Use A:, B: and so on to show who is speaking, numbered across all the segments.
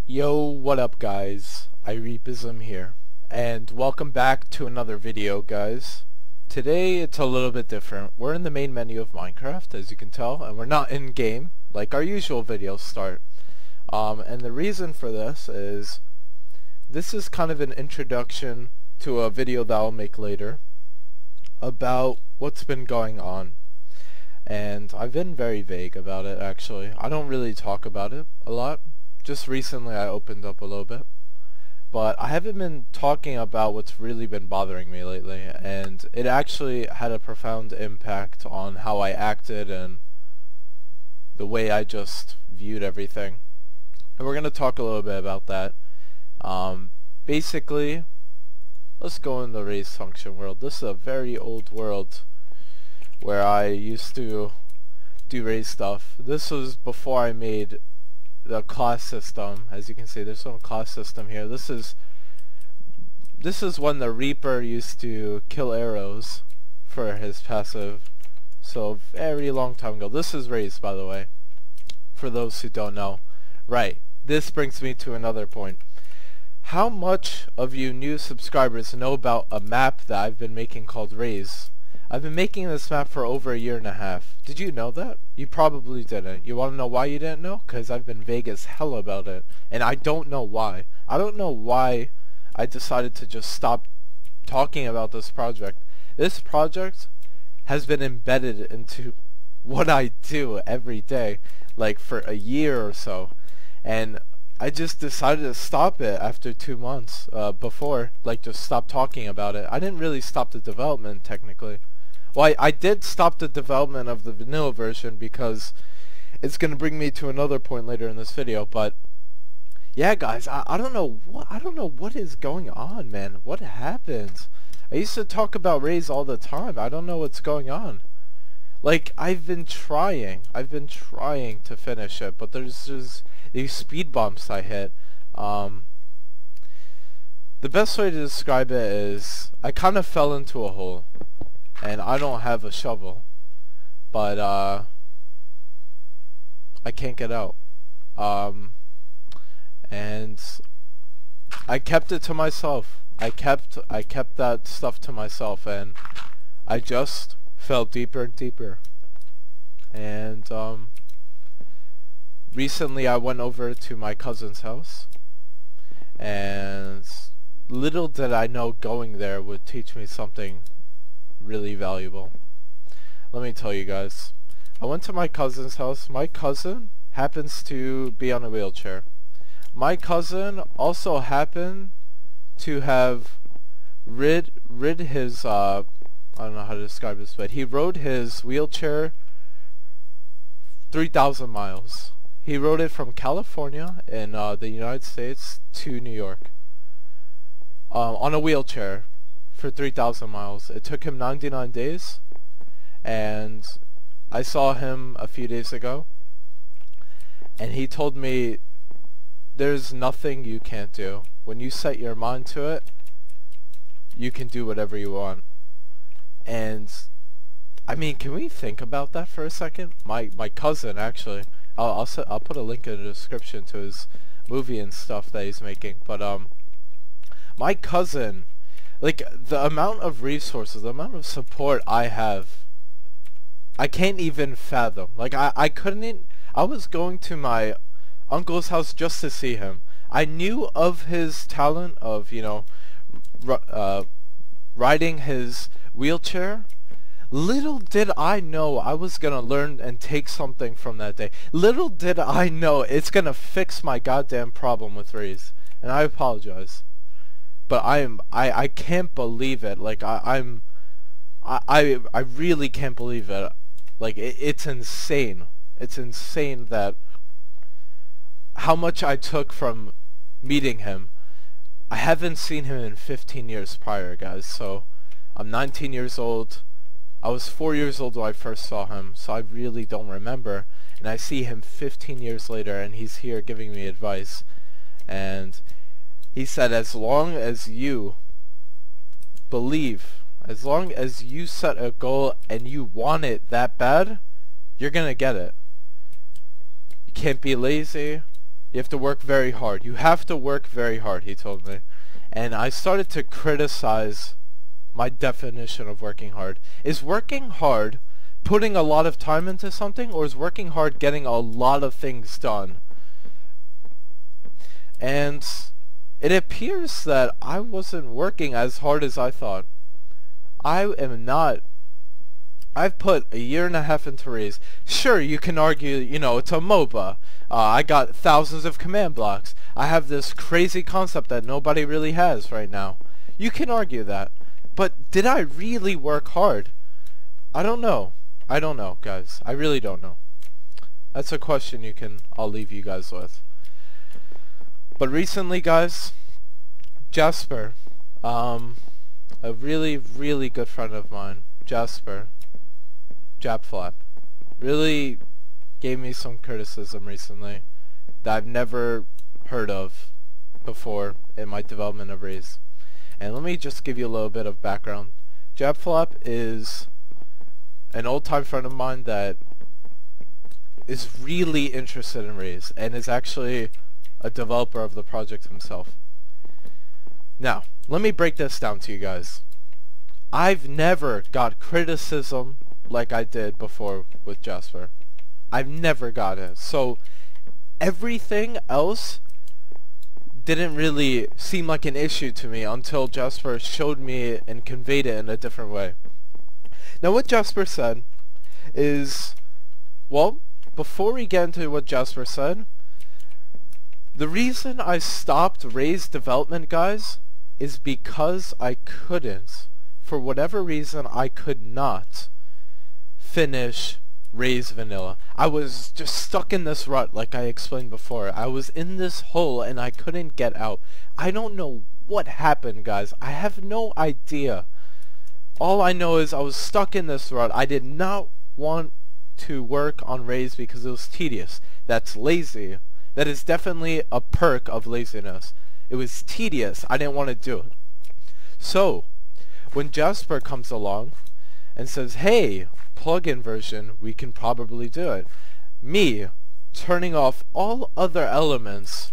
A: Yo, what up guys? iReapism here, and welcome back to another video, guys. Today it's a little bit different. We're in the main menu of Minecraft, as you can tell, and we're not in game like our usual videos start. And the reason for this is kind of an introduction to a video that I'll make later about what's been going on. And I've been very vague about it, actually. I don't really talk about it a lot. Just recently I opened up a little bit. But I haven't been talking about what's really been bothering me lately, and it actually had a profound impact on how I acted and the way I just viewed everything. And we're going to talk a little bit about that. Basically, let's go in the RaZe function world. This is a very old world where I used to do RaZe stuff. This was before I made the class system. As you can see, there's no class system here. This is when the Reaper used to kill arrows for his passive. So very long time ago. This is RaZe, by the way, for those who don't know. Right, this brings me to another point. How much of you new subscribers know about a map that I've been making called RaZe? I've been making this map for over a year and a half. Did you know that? You probably didn't. You want to know why you didn't know? Because I've been vague as hell about it. And I don't know why. I don't know why I decided to just stop talking about this project. This project has been embedded into what I do every day, like for a year or so. And I just decided to stop it after 2 months before, like just stop talking about it. I didn't really stop the development technically. Well, I did stop the development of the vanilla version because it's going to bring me to another point later in this video. But yeah, guys, I don't know what is going on, man. What happened? I used to talk about RaZe all the time. I don't know what's going on. Like, I've been trying to finish it, but there's just these speed bumps I hit. The best way to describe it is I kind of fell into a hole. And I don't have a shovel, but I can't get out. And I kept it to myself. I kept that stuff to myself, and I just fell deeper and deeper. And recently I went over to my cousin's house, and little did I know going there would teach me something really valuable. Let me tell you guys. I went to my cousin's house. My cousin happens to be on a wheelchair. My cousin also happened to have rid his I don't know how to describe this, but he rode his wheelchair 3,000 miles. He rode it from California in the United States to New York on a wheelchair for 3,000 miles. It took him 99 days, and I saw him a few days ago, and he told me there's nothing you can't do. When you set your mind to it, you can do whatever you want. And I mean, can we think about that for a second? My cousin, actually, I'll put a link in the description to his movie and stuff that he's making, but my cousin, like, the amount of resources, the amount of support I have, I can't even fathom. Like, I was going to my uncle's house just to see him. I knew of his talent of, you know, riding his wheelchair. Little did I know I was gonna learn and take something from that day. Little did I know it's gonna fix my goddamn problem with RaZe. And I apologize. But I can't believe it. Like, I really can't believe it. Like, it's insane. It's insane that how much I took from meeting him. I haven't seen him in 15 years prior, guys. So I'm 19 years old. I was 4 years old when I first saw him, so I really don't remember. And I see him 15 years later, and he's here giving me advice. And he said, as long as you believe, as long as you set a goal and you want it that bad, you're gonna get it. You can't be lazy. You have to work very hard. You have to work very hard, he told me. And I started to criticize my definition of working hard. Is working hard putting a lot of time into something, or is working hard getting a lot of things done? And it appears that I wasn't working as hard as I thought. I am not. I've put a year and a half into RaZe. Sure, you can argue, you know, it's a MOBA. I got thousands of command blocks. I have this crazy concept that nobody really has right now. You can argue that. But did I really work hard? I don't know. I don't know, guys. I really don't know. That's a question I'll leave you guys with. But recently, guys, Jasper, a really, really good friend of mine, Jasper, Japflap, really gave me some criticism recently that I've never heard of before in my development of RaZe. And let me just give you a little bit of background. Japflap is an old-time friend of mine that is really interested in RaZe and is actually a developer of the project himself. Now, let me break this down to you guys. I've never got criticism like I did before with Jasper. I've never got it. So everything else didn't really seem like an issue to me until Jasper showed me and conveyed it in a different way. Now what Jasper said is, well, before we get into what Jasper said, the reason I stopped RaZe development, guys, is because I couldn't. For whatever reason, I could not finish RaZe Vanilla. I was just stuck in this rut, like I explained before. I was in this hole and I couldn't get out. I don't know what happened, guys. I have no idea. All I know is I was stuck in this rut. I did not want to work on RaZe because it was tedious. That's lazy. That is definitely a perk of laziness. It was tedious. I didn't want to do it. So, when Jasper comes along and says, hey, plugin version, we can probably do it. Me turning off all other elements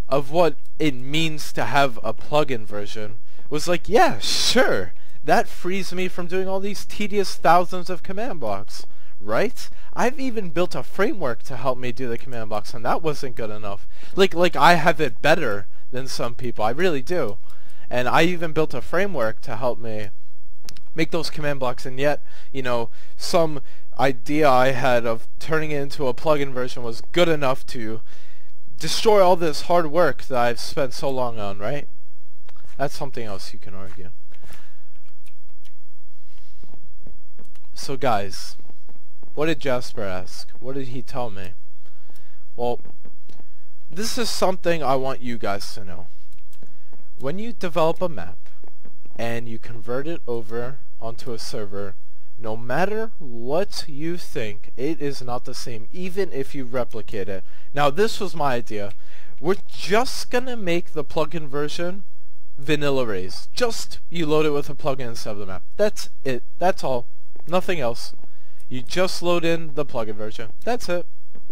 A: of what it means to have a plugin version was like, yeah, sure. That frees me from doing all these tedious thousands of command blocks. Right? I've even built a framework to help me do the command blocks, and that wasn't good enough. Like I have it better than some people. I really do. And I even built a framework to help me make those command blocks, and yet, you know, some idea I had of turning it into a plugin version was good enough to destroy all this hard work that I've spent so long on, right? That's something else you can argue. So guys, what did Jasper ask? What did he tell me? Well, this is something I want you guys to know. When you develop a map and you convert it over onto a server, no matter what you think, it is not the same, even if you replicate it. Now, this was my idea. We're just gonna make the plugin version vanilla RaZe. Just you load it with a plugin instead of the map. That's it. That's all. Nothing else. You just load in the plugin version. That's it.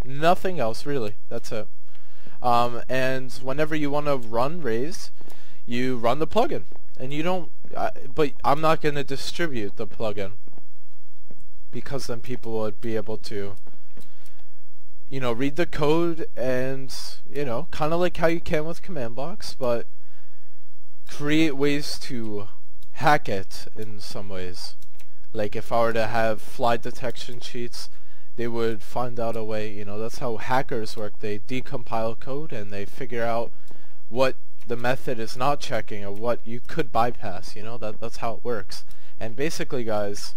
A: Nothing else, really. That's it. And whenever you want to run RaZe, you run the plugin. And you don't... but I'm not going to distribute the plugin, because then people would be able to, you know, read the code and, you know, kind of like how you can with command blocks, but create ways to hack it in some ways. Like if I were to have fly detection cheats, they would find out a way, you know, that's how hackers work. They decompile code and they figure out what the method is not checking or what you could bypass, you know, that's how it works. And basically, guys,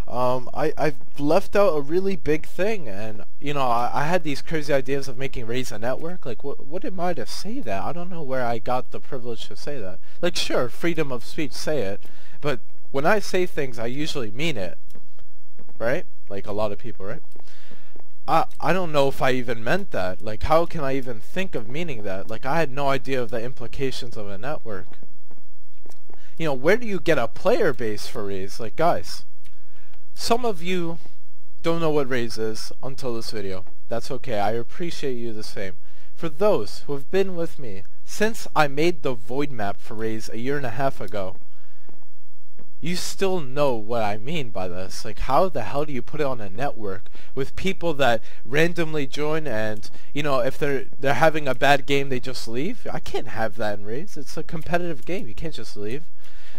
A: I've left out a really big thing, and you know, I had these crazy ideas of making RaZe a network. Like, what am I to say that? I don't know where I got the privilege to say that. Like, sure, freedom of speech, say it, but when I say things, I usually mean it, right? Like a lot of people, right? I don't know if I even meant that. Like, how can I even think of meaning that? Like, I had no idea of the implications of a network. You know, where do you get a player base for RaZe? Like, guys, some of you don't know what RaZe is until this video. That's okay. I appreciate you the same. For those who have been with me since I made the void map for RaZe a year and a half ago, you still know what I mean by this. Like, how the hell do you put it on a network with people that randomly join and, you know, if they're having a bad game, they just leave? I can't have that in RaZe. It's a competitive game. You can't just leave.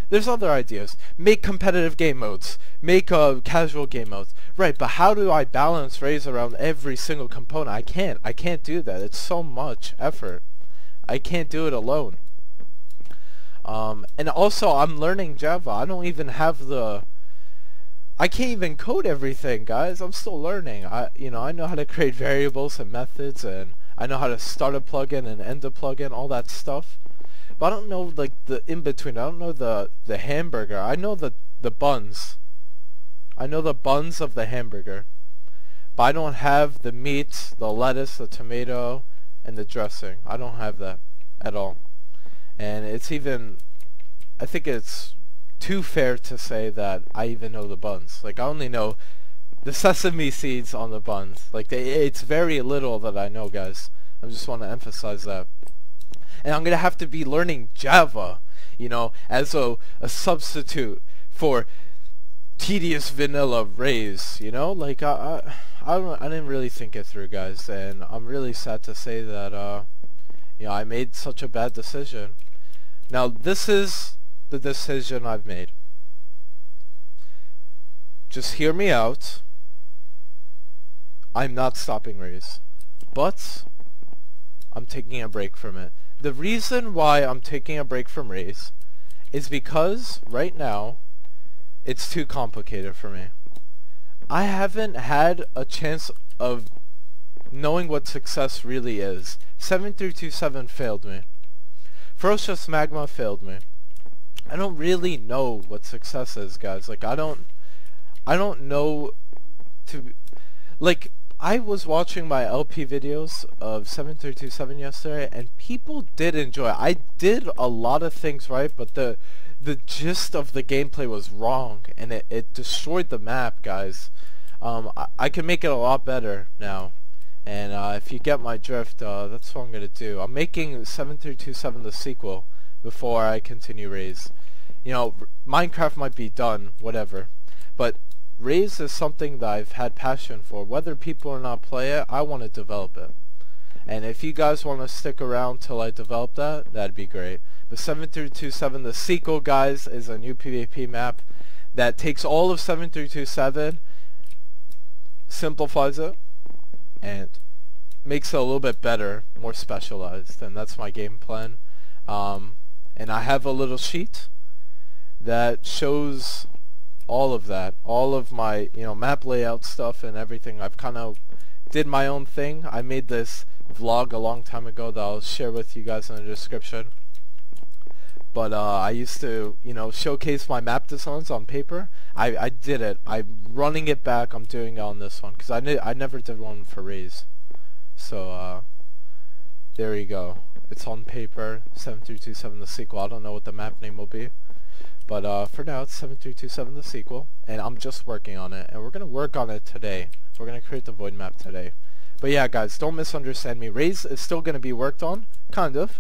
A: There's other ideas. Make competitive game modes. Make casual game modes. Right, but how do I balance RaZe around every single component? I can't. I can't do that. It's so much effort. I can't do it alone. And also, I'm learning Java. I don't even have the... I can't even code everything, guys. I'm still learning. I know how to create variables and methods, and I know how to start a plugin and end a plugin, all that stuff. But I don't know, like, the in-between. I don't know the hamburger. I know the buns. I know the buns of the hamburger. But I don't have the meat, the lettuce, the tomato, and the dressing. I don't have that at all. And it's even, I think it's too fair to say that I even know the buns. Like, I only know the sesame seeds on the buns. Like, it's very little that I know, guys. I just want to emphasize that. And I'm going to have to be learning Java, you know, as a substitute for tedious vanilla RaZe, you know? Like, I didn't really think it through, guys. And I'm really sad to say that, you know, I made such a bad decision. Now, this is the decision I've made. Just hear me out. I'm not stopping RaZe, but I'm taking a break from it. The reason why I'm taking a break from RaZe is because right now it's too complicated for me. I haven't had a chance of knowing what success really is. 7327 failed me. Ferocious Magma failed me. I don't really know what success is, guys. Like, I don't know like, I was watching my LP videos of 7327 yesterday, and people did enjoy it. I did a lot of things right, but the gist of the gameplay was wrong, and it destroyed the map, guys. I can make it a lot better now. And if you get my drift, that's what I'm going to do. I'm making 7327 the sequel before I continue RaZe. You know, Minecraft might be done, whatever. But RaZe is something that I've had passion for. Whether people or not play it, I want to develop it. And if you guys want to stick around till I develop that, that'd be great. But 7327, the sequel, guys, is a new PvP map that takes all of 7327, simplifies it, and makes it a little bit better, more specialized, and that's my game plan. And I have a little sheet that shows all of that, all of my, you know, map layout stuff and everything. I've kind of did my own thing. I made this vlog a long time ago that I'll share with you guys in the description. But I used to, you know, showcase my map designs on paper. I did it. I'm running it back. I'm doing it on this one because I never did one for RaZe. So there you go. It's on paper. 7327 the sequel. I don't know what the map name will be, but for now it's 7327 the sequel, and I'm just working on it. And we're gonna work on it today. We're gonna create the void map today. But yeah, guys, don't misunderstand me. RaZe is still gonna be worked on, kind of,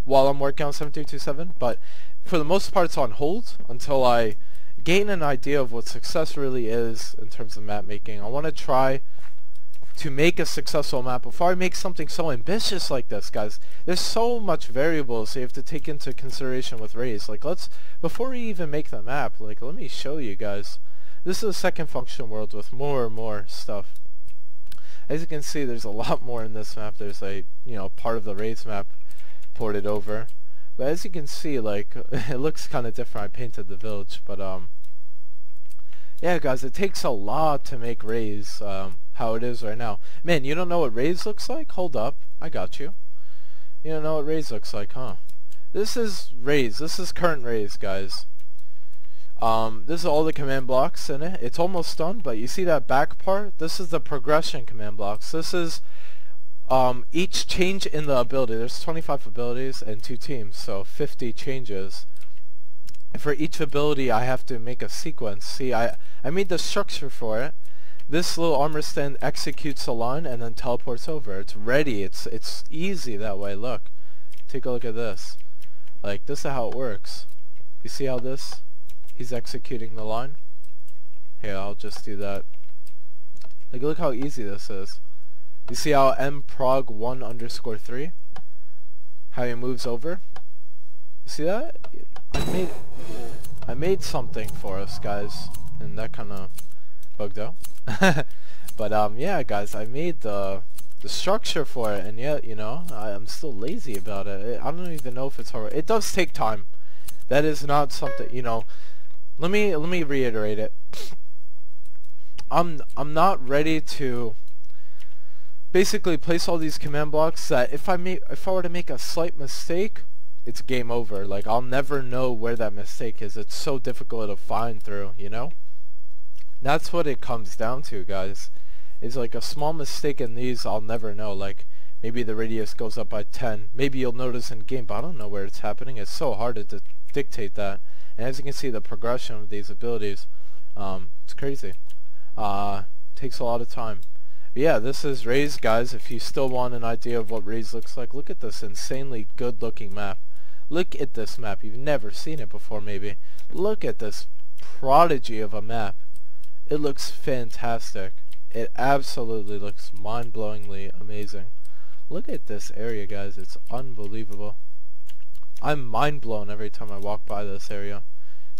A: while I'm working on 7327, but for the most part it's on hold until I gain an idea of what success really is in terms of map making. I want to try to make a successful map before I make something so ambitious like this, guys. There's so much variables you have to take into consideration with RaZe. Like, before we even make the map, like, let me show you guys. This is a second function world with more and more stuff. As you can see, there's a lot more in this map. There's a, you know, part of the RaZe map ported over, but as you can see, like, it looks kind of different. I painted the village, but yeah, guys, it takes a lot to make RaZe how it is right now. Man, you don't know what RaZe looks like? Hold up, I got you. You don't know what RaZe looks like, huh? This is RaZe. This is current RaZe, guys. This is all the command blocks in it. It's almost done, but you see that back part? This is the progression command blocks. This is each change in the ability. There's 25 abilities and 2 teams, so 50 changes. And for each ability I have to make a sequence. See, I made the structure for it. this little armor stand executes a line and then teleports over. It's ready. It's easy that way. Look. Take a look at this. Like, this is how it works. You see how this? He's executing the line. Here, I'll just do that. Like, look how easy this is. You see how mprog1_3? How he moves over? You see that? I made something for us, guys. And that kinda bugged out. But yeah, guys, I made the structure for it, and yet, you know, I'm still lazy about it. I don't even know if it's hard. It does take time. That is not something, you know. Let me reiterate it. I'm not ready to basically place all these command blocks that if I were to make a slight mistake, it's game over. Like, I'll never know where that mistake is. It's so difficult to find through, you know? That's what it comes down to, guys. It's like a small mistake in these, I'll never know. Like, maybe the radius goes up by 10. Maybe you'll notice in game, but I don't know where it's happening. It's so hard to dictate that. And as you can see, the progression of these abilities, it's crazy. Takes a lot of time. But yeah, this is RaZe, guys. If you still want an idea of what RaZe looks like, look at this insanely good looking map. Look at this map. You've never seen it before, maybe. Look at this prodigy of a map. It looks fantastic. It absolutely looks mind-blowingly amazing. Look at this area, guys. It's unbelievable. I'm mind-blown every time I walk by this area.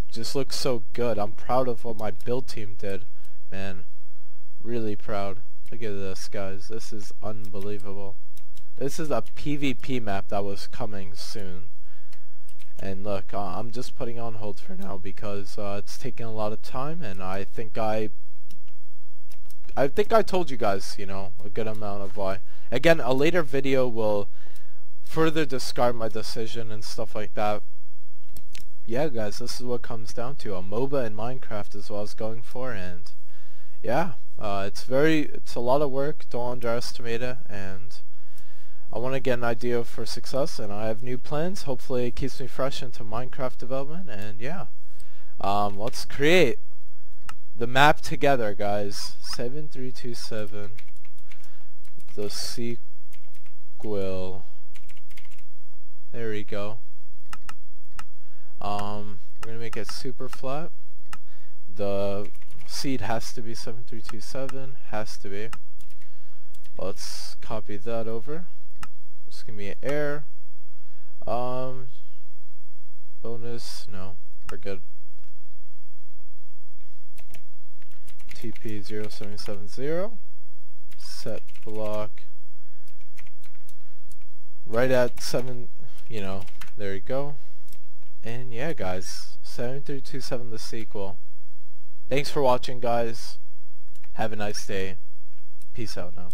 A: It just looks so good. I'm proud of what my build team did, man. Really proud. Look at this, guys. This is unbelievable. This is a PvP map that was coming soon. And look, I'm just putting on hold for now because it's taking a lot of time, and I think I told you guys, you know, a good amount of why. Again, a later video will further describe my decision and stuff like that. Yeah, guys, this is what comes down to. A MOBA in Minecraft is what I was going for, and yeah, it's a lot of work. Don't underestimate it, and I want to get an idea for success, and I have new plans. Hopefully it keeps me fresh into Minecraft development, and yeah, let's create the map together, guys. 7327, the sequel. There we go. We're gonna make it super flat. The seed has to be 7327, has to be. Let's copy that over. Just give me an error. Bonus, no, we're good. TP0770, set block right at 7, you know, there you go. And yeah, guys, 7327 the sequel. Thanks for watching, guys. Have a nice day. Peace out now.